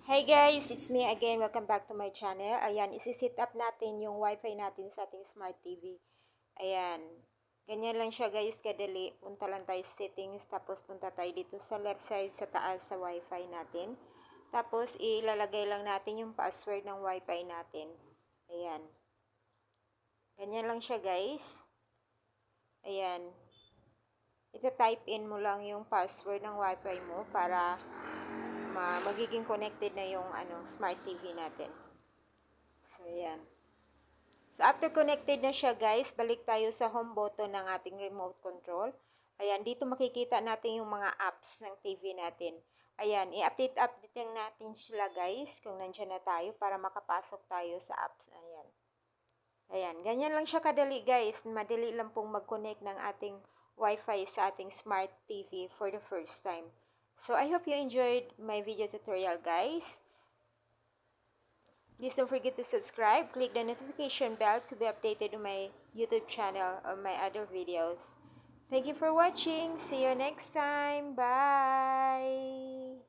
Hi guys, it's me again. Welcome back to my channel. Ayan, isi-set up natin yung wifi natin sa ating smart TV. Ayan, ganyan lang siya guys, kadali. Punta lang tayo sa settings, tapos punta tayo dito sa left side sa taas sa wifi natin. Tapos ilalagay lang natin yung password ng wifi natin. Ayan, ganyan lang siya guys. Ayan, ita-type in mo lang yung password ng wifi mo para magiging connected na yung smart TV natin. So, yan. So, after connected na siya guys, balik tayo sa home button ng ating remote control. Ayan, dito makikita natin yung mga apps ng TV natin. Ayan, i-update natin sila guys kung nandiyan na tayo para makapasok tayo sa apps. Ayan. Ayan, ganyan lang siya kadali guys. Madali lang pong mag-connect ng ating Wi-Fi sa ating smart TV for the first time. So, I hope you enjoyed my video tutorial guys. Please don't forget to subscribe, click the notification bell to be updated on my YouTube channel or my other videos. Thank you for watching. See you next time. Bye!